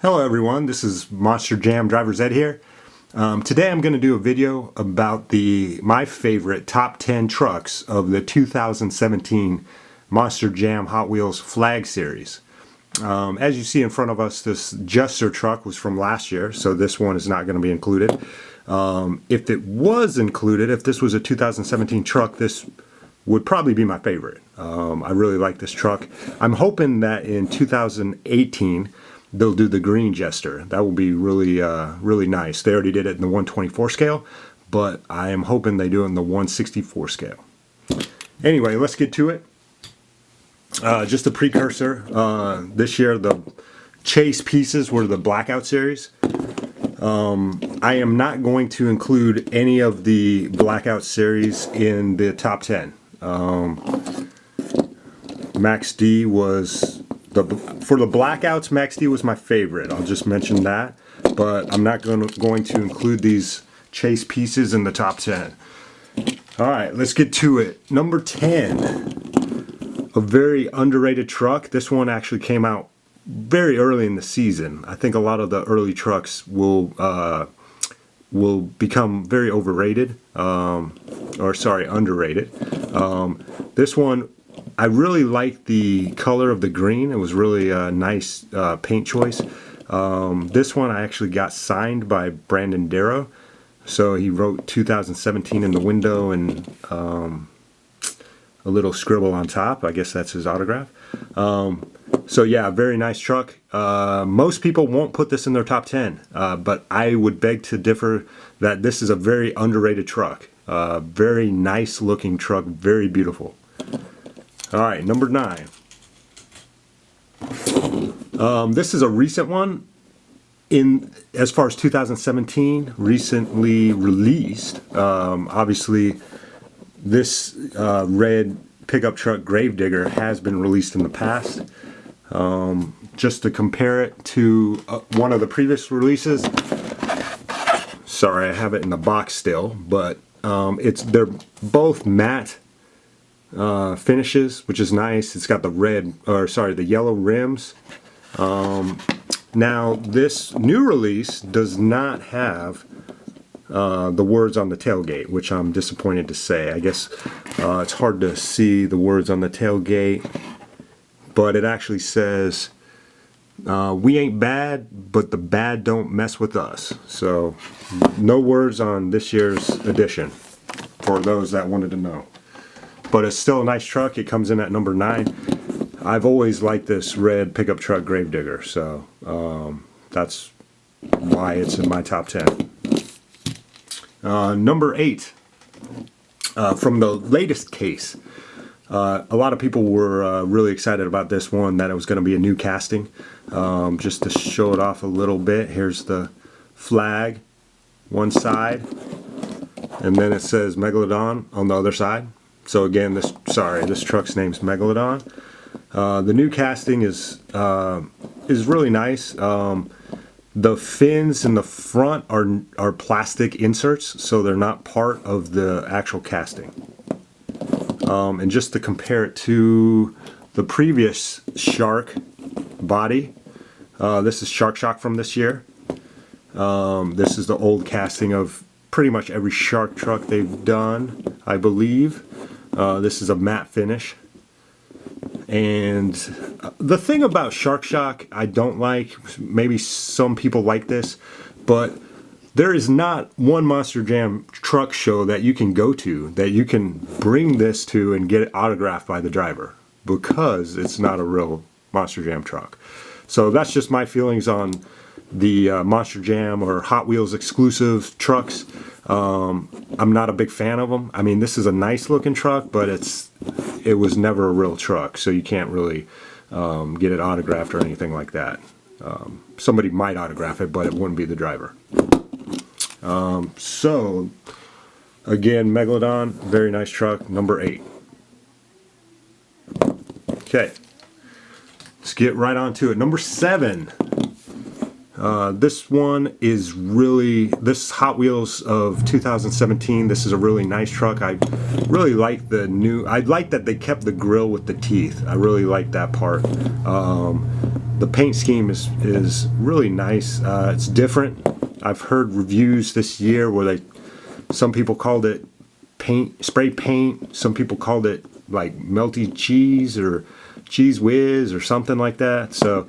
Hello everyone, this is Monster Jam Driver Ed here. Today I'm going to do a video about my favorite top 10 trucks of the 2017 Monster Jam Hot Wheels Flag Series. As you see in front of us, this Jester truck was from last year, so this one is not going to be included. If it was included, if this was a 2017 truck, this would probably be my favorite. I really like this truck. I'm hoping that in 2018 they'll do the green Jester. That will be really nice. They already did it in the 124 scale, but I am hoping they do it in the 164 scale. Anyway, let's get to it. Just a precursor. This year the chase pieces were the Blackout series. I am not going to include any of the Blackout series in the top 10. Max D was for the Blackouts. Max D was my favorite. I'll just mention that, but I'm not going to include these chase pieces in the top 10. All right, let's get to it. Number 10, a very underrated truck. This one actually came out very early in the season. I think a lot of the early trucks will become very overrated, underrated. This one, I really like the color of the green. It was really a nice paint choice. This one I actually got signed by Darrow. So he wrote 2017 in the window and a little scribble on top. I guess that's his autograph. So yeah, very nice truck. Most people won't put this in their top 10, but I would beg to differ that this is a very underrated truck. Very nice looking truck, very beautiful. All right, number 9. This is a recent one. As far as 2017, recently released. Obviously, this red pickup truck Gravedigger has been released in the past. Just to compare it to one of the previous releases. Sorry, I have it in the box still, but they're both matte finishes, which is nice. It's got the yellow rims. Now this new release does not have the words on the tailgate, which I'm disappointed to say. I guess it's hard to see the words on the tailgate, but it actually says, "We ain't bad, but the bad don't mess with us." So no words on this year's edition for those that wanted to know. But it's still a nice truck. It comes in at number 9. I've always liked this red pickup truck Gravedigger, so that's why it's in my top 10. Number 8, from the latest case. A lot of people were really excited about this one, that it was going to be a new casting. Just to show it off a little bit, here's the flag, one side, and then it says Megalodon on the other side. So again, this truck's name's Megalodon. The new casting is really nice. The fins in the front are plastic inserts, so they're not part of the actual casting. And just to compare it to the previous Shark body, this is Shark Shock from this year. This is the old casting of pretty much every Shark truck they've done, I believe. This is a matte finish. And the thing about Shark Shock I don't like, maybe some people like this, but there is not one Monster Jam truck show that you can go to that you can bring this to and get it autographed by the driver, because it's not a real Monster Jam truck. So that's just my feelings on the Monster Jam or Hot Wheels exclusive trucks. I'm not a big fan of them. I mean, this is a nice looking truck, but it was never a real truck, so you can't really get it autographed or anything like that. Somebody might autograph it, but it wouldn't be the driver. So again, Megalodon, very nice truck, number 8. Okay, let's get right on to it. Number 7. This one is this Hot Wheels of 2017. This is a really nice truck. I really like I like that they kept the grill with the teeth. I really like that part. the paint scheme is really nice. It's different. I've heard reviews this year where some people called it spray paint. Some people called it like melty cheese or cheese whiz or something like that. So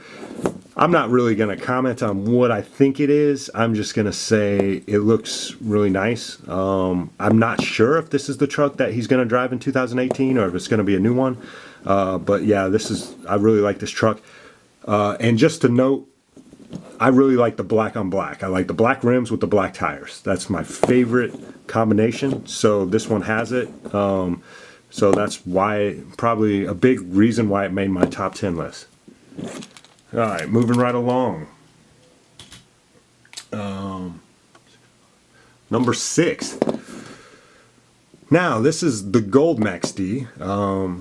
I'm not really going to comment on what I think it is. I'm just going to say it looks really nice. I'm not sure if this is the truck that he's going to drive in 2018 or if it's going to be a new one. But yeah, I really like this truck. And just to note, I really like the black on black. I like the black rims with the black tires. That's my favorite combination. So this one has it. So that's why, probably a big reason why it made my top 10 list. All right, moving right along. Number 6. Now, this is the Gold Max D.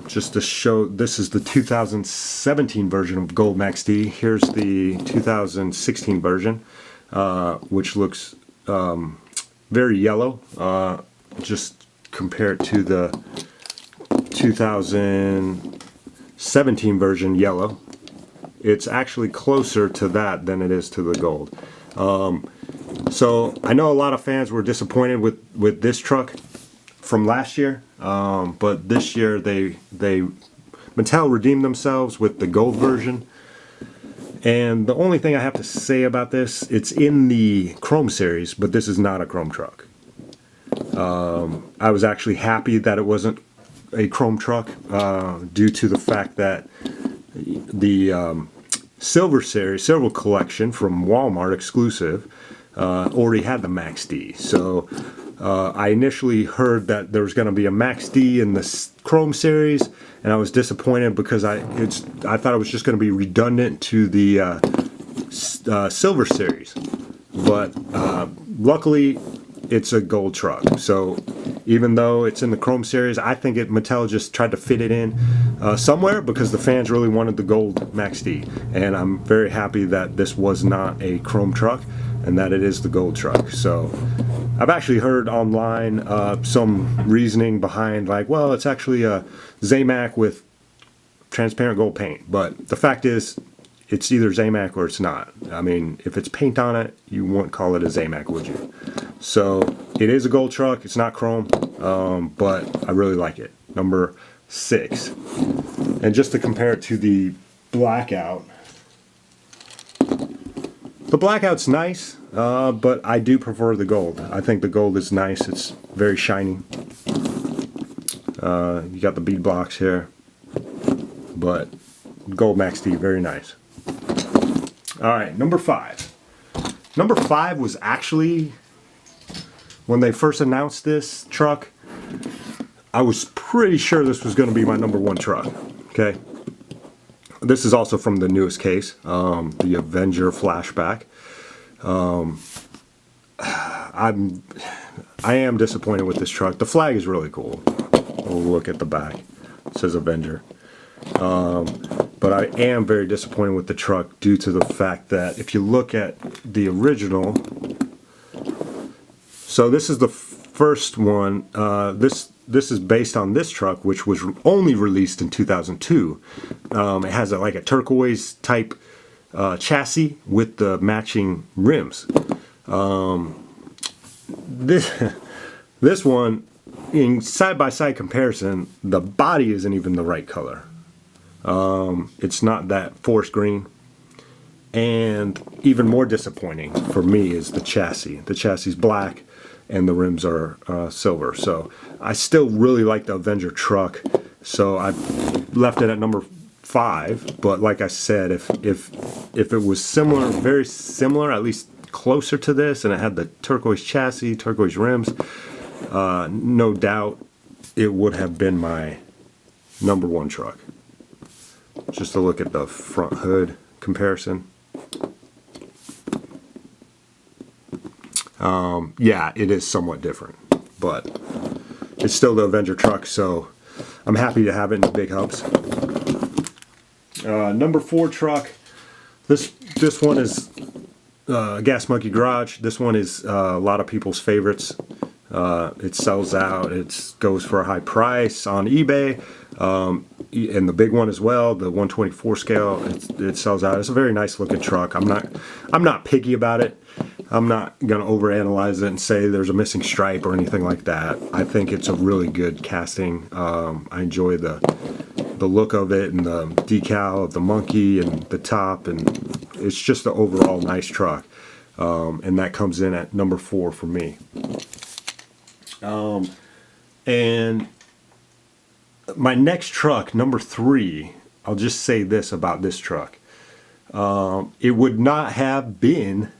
Just to show, this is the 2017 version of Gold Max D. Here's the 2016 version, which looks very yellow. Just compare it to the 2017 version yellow. It's actually closer to that than it is to the gold. So I know a lot of fans were disappointed with this truck from last year, but this year Mattel redeemed themselves with the gold version. And the only thing I have to say about this, it's in the Chrome series, but this is not a Chrome truck. I was actually happy that it wasn't a Chrome truck due to the fact that the Silver collection from Walmart exclusive already had the Max D. So I initially heard that there was going to be a Max D in the Chrome series, and I was disappointed because I thought it was just going to be redundant to the Silver series. But luckily, it's a gold truck. So even though it's in the Chrome series, I think Mattel just tried to fit it in somewhere because the fans really wanted the gold Max D. And I'm very happy that this was not a Chrome truck and that it is the gold truck. So I've actually heard online some reasoning behind, like, well, it's actually a Zamac with transparent gold paint. But the fact is, it's either Zamac or it's not. I mean, if it's paint on it, you wouldn't call it a Zamac, would you? So it is a gold truck. It's not Chrome, but I really like it. Number 6. And just to compare it to the Blackout, the Blackout's nice, but I do prefer the gold. I think the gold is nice. It's very shiny. You got the bead blocks here, but Gold Max D, very nice. All right, number 5. Number 5 was actually, when they first announced this truck, I was pretty sure this was going to be my number 1 truck. Okay. This is also from the newest case, the Avenger flashback. I am disappointed with this truck. The flag is really cool. We'll look at the back. It says Avenger. But I am very disappointed with the truck due to the fact that if you look at the original, so this is the first one. This is based on this truck, which was only released in 2002. It has like a turquoise type chassis with the matching rims. This one, in side-by-side comparison, the body isn't even the right color. It's not that forest green. And even more disappointing for me is the chassis. The chassis is black and the rims are silver. So I still really like the Avenger truck. So I left it at number 5. But like I said, if it was similar, very similar, at least closer to this, and it had the turquoise chassis, turquoise rims, no doubt it would have been my number 1 truck. Just to look at the front hood comparison. Yeah, it is somewhat different, but it's still the Avenger truck, so I'm happy to have it in the big hubs. Number 4 truck. This one is Gas Monkey Garage. This one is a lot of people's favorites. It sells out. It goes for a high price on eBay. and the big one as well, the 124 scale, it sells out. It's a very nice looking truck. I'm not picky about it. I'm not gonna overanalyze it and say there's a missing stripe or anything like that. I think it's a really good casting. I enjoy the look of it and the decal of the monkey and the top, and it's just an overall nice truck. And that comes in at number 4 for me. And my next truck, number 3, I'll just say this about this truck. It would not have been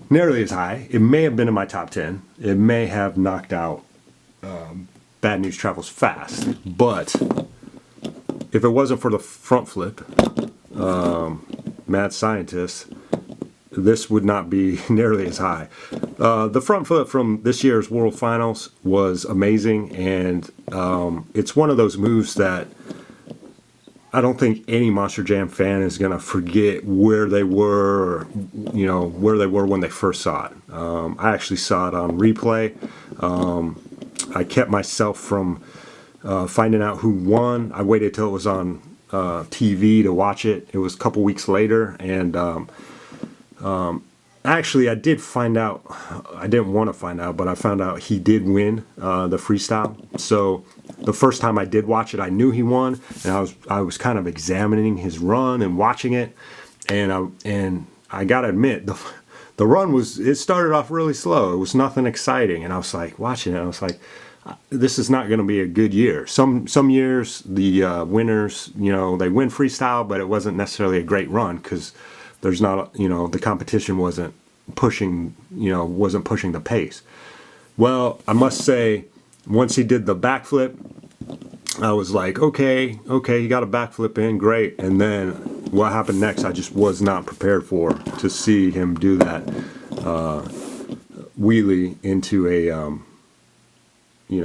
nearly as high. It may have been in my top 10. It may have knocked out Bad News Travels Fast. But if it wasn't for the front flip, Mad Scientist, this would not be nearly as high. The front flip from this year's World Finals was amazing, and it's one of those moves that I don't think any Monster Jam fan is going to forget where they were, or, where they were when they first saw it. I actually saw it on replay. I kept myself from finding out who won. I waited till it was on TV to watch it. It was a couple weeks later, and actually, I did find out. I didn't want to find out, but I found out he did win the freestyle. So the first time I did watch it, I knew he won, and I was kind of examining his run and watching it, and I gotta admit the run it started off really slow. It was nothing exciting, and I was like watching it. I was like, this is not going to be a good year. Some years the winners, they win freestyle, but it wasn't necessarily a great run because there's not, the competition wasn't pushing the pace. Well, I must say, once he did the backflip, I was like, okay, you got a backflip in, great. And then what happened next, I just was not prepared for, to see him do that wheelie into a,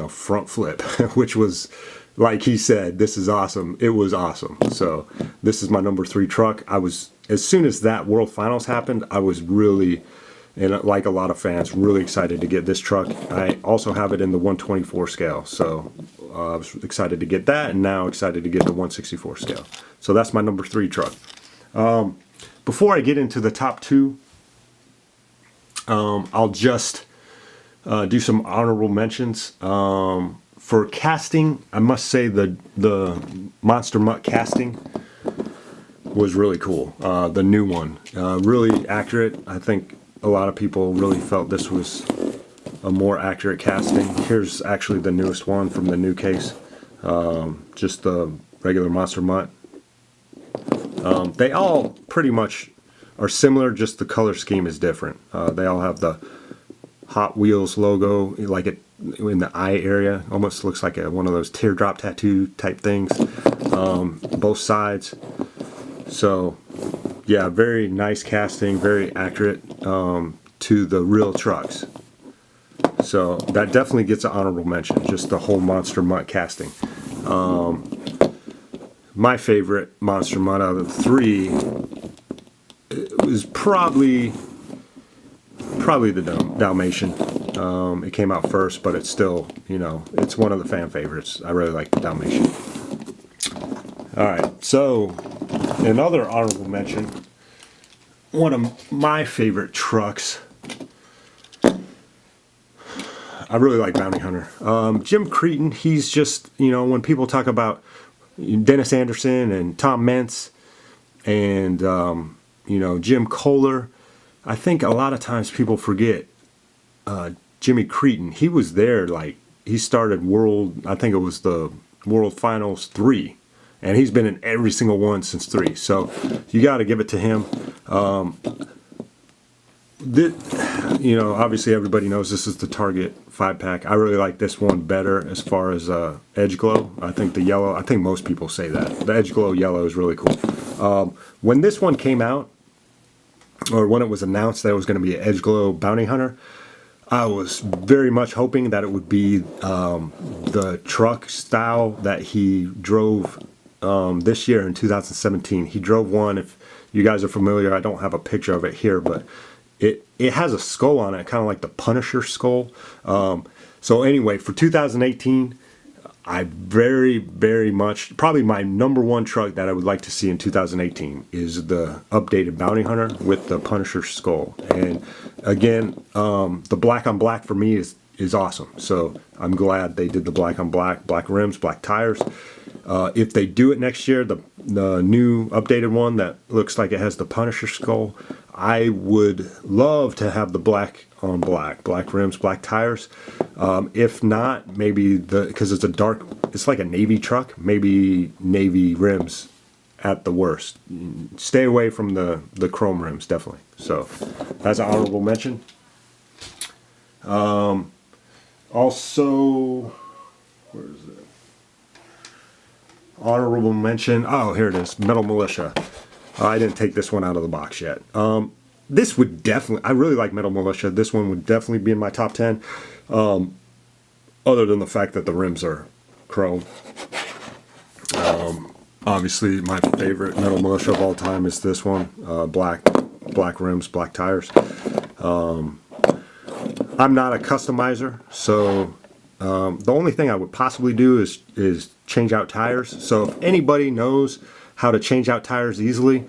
front flip, which was, like he said, this is awesome. It was awesome. So this is my number 3 truck. As soon as that World Finals happened, I was really, and like a lot of fans, really excited to get this truck. I also have it in the 124 scale, so I was excited to get that, and now excited to get the 164 scale. So that's my number 3 truck. Before I get into the top 2, I'll just do some honorable mentions. For casting, I must say the Monster Mutt casting was really cool. The new one, really accurate. I think a lot of people really felt this was a more accurate casting. Here's actually the newest one from the new case, just the regular Monster Mutt. They all pretty much are similar, just the color scheme is different. They all have the Hot Wheels logo, like it in the eye area. Almost looks like one of those teardrop tattoo type things, both sides. So yeah, very nice casting, very accurate to the real trucks. So that definitely gets an honorable mention, just the whole Monster Mutt casting. My favorite Monster Mutt out of the 3 was probably the Dalmatian. It came out first, but it's still, it's one of the fan favorites. I really like the Dalmatian. Alright, so another honorable mention, one of my favorite trucks, I really like Bounty Hunter. Jim Cretin, he's just, when people talk about Dennis Anderson and Tom Mentz and, Jim Kohler, I think a lot of times people forget Jimmy Cretin. He was there, he started I think it was the World Finals 3. And he's been in every single one since 3. So you got to give it to him. Obviously everybody knows this is the Target 5-pack. I really like this one better as far as edge glow. I think the yellow, I think most people say that. The edge glow yellow is really cool. When this one came out, or when it was announced that it was going to be an edge glow Bounty Hunter, I was very much hoping that it would be the truck style that he drove this year in 2017. He drove one, if you guys are familiar, I don't have a picture of it here, but it has a skull on it, kind of like the Punisher skull. So anyway, for 2018, I very, very much, probably my number one truck that I would like to see in 2018 is the updated Bounty Hunter with the Punisher skull. And again, the black on black for me is awesome. So I'm glad they did the black on black, black rims, black tires. If they do it next year, the new updated one that looks like it has the Punisher skull, I would love to have the black on black, black rims, black tires. If not, maybe because it's it's like a navy truck, maybe navy rims at the worst. Stay away from the chrome rims, definitely. So that's an honorable mention. Also, where is it? Honorable mention. Oh, here it is. Metal Mulisha. I didn't take this one out of the box yet. This would definitely, I really like Metal Mulisha. This one would definitely be in my top 10. Other than the fact that the rims are chrome. Obviously, my favorite Metal Mulisha of all time is this one. Black rims, black tires. I'm not a customizer, so the only thing I would possibly do is change out tires. So if anybody knows how to change out tires easily,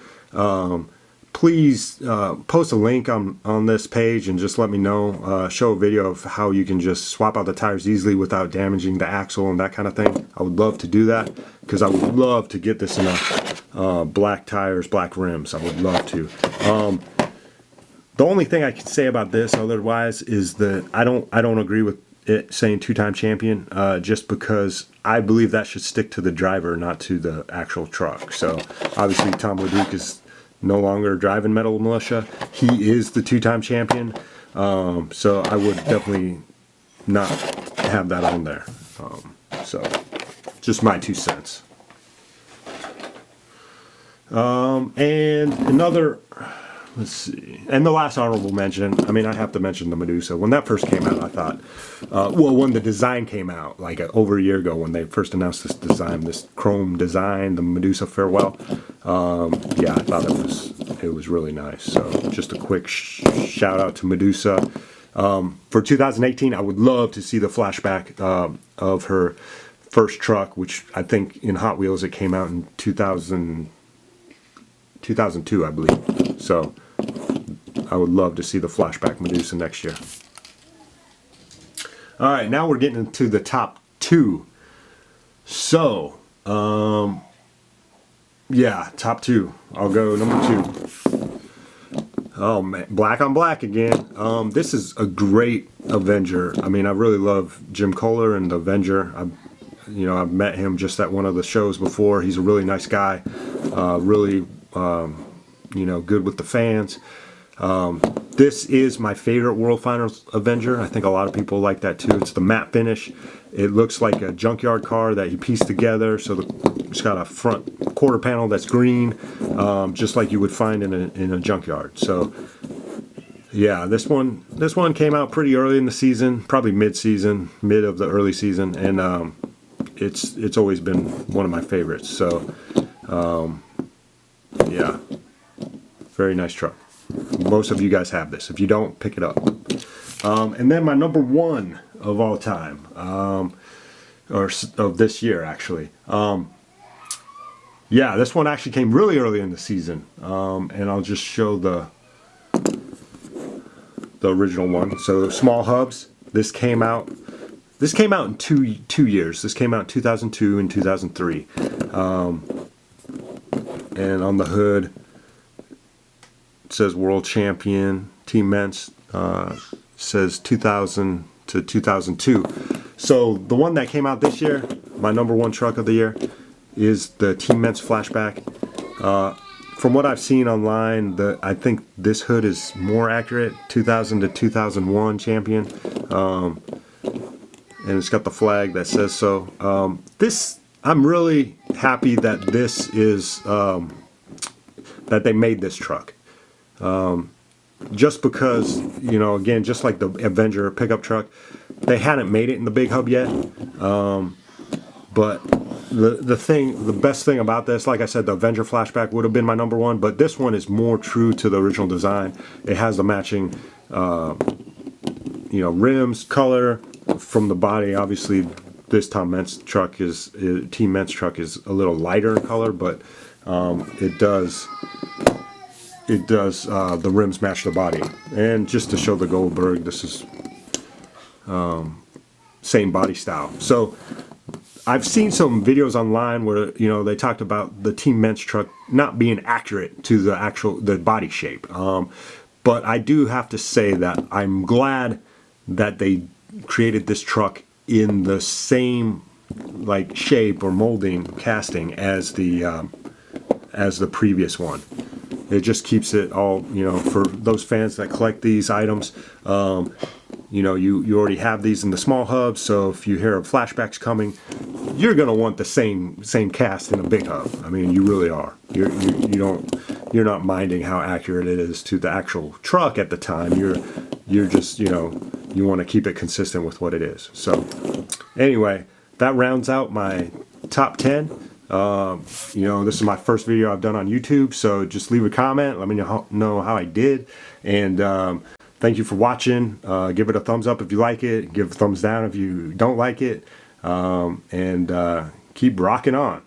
please post a link on this page and just let me know. Show a video of how you can just swap out the tires easily without damaging the axle and that kind of thing. I would love to do that because I would love to get this in a black tires, black rims. I would love to. The only thing I can say about this otherwise is that I don't agree with it saying two-time champion, just because I believe that should stick to the driver, not to the actual truck. So obviously Tom LeDuc is no longer driving Metal Mulisha. He is the two-time champion, so I would definitely not have that on there. So just my 2 cents. And another, let's see, and the last honorable mention, I mean, I have to mention the Medusa. When that first came out, I thought, well, when the design came out, like over a year ago, when they first announced this design, this chrome design, the Medusa Farewell, yeah, I thought it was really nice. So just a quick shout out to Medusa. For 2018, I would love to see the flashback of her first truck, which I think in Hot Wheels it came out in 2002, I believe. So I would love to see the flashback Medusa next year. All right, now we're getting into the top 2. So, yeah, top 2. I'll go number 2. Oh man, black on black again. This is a great Avenger. I mean, I really love Jim Kohler and the Avenger. I've met him just at one of the shows before. He's a really nice guy. Really, good with the fans. This is my favorite World Finals Avenger. I think a lot of people like that too. It's the matte finish. It looks like a junkyard car that he pieced together. So it's got a front quarter panel that's green, just like you would find in a junkyard. So yeah, this one came out pretty early in the season, probably mid of the early season, and it's always been one of my favorites. So yeah, very nice truck. Most of you guys have this. If you don't, pick it up. And then my number 1 of all time, or of this year actually. Yeah, this one actually came really early in the season, and I'll just show the original one. So small hubs. This came out in two years. This came out in 2002 and 2003. And on the hood, it says World Champion, Team Mentz, says 2000 to 2002. So the one that came out this year, my number 1 truck of the year, is the Team Mentz Flashback. From what I've seen online, I think this hood is more accurate, 2000 to 2001 champion. And it's got the flag that says so. I'm really happy that this is, that they made this truck. Just because, again, just like the Avenger pickup truck, they hadn't made it in the big hub yet. But the best thing about this, like I said, the Avenger Flashback would have been my number 1, but this one is more true to the original design. It has the matching, rims, color from the body. Obviously, this Team Ment's truck is a little lighter in color, but it does the rims match the body. And just to show the Goldberg, this is same body style. So I've seen some videos online where, you know, they talked about the Team Ment's truck not being accurate to the body shape. But I do have to say that I'm glad that they created this truck in the same like shape or molding casting as the previous one. It just keeps it all, you know, for those fans that collect these items. You know, you already have these in the small hubs, so if you hear of flashbacks coming, you're gonna want the same cast in a big hub. I mean, you really are. You're not minding how accurate it is to the actual truck at the time. You're just, you know, you want to keep it consistent with what it is. So anyway, that rounds out my top 10. You know, this is my first video I've done on YouTube, so just leave a comment, let me know how I did, and thank you for watching. Give it a thumbs up if you like it, give a thumbs down if you don't like it, and keep rocking on.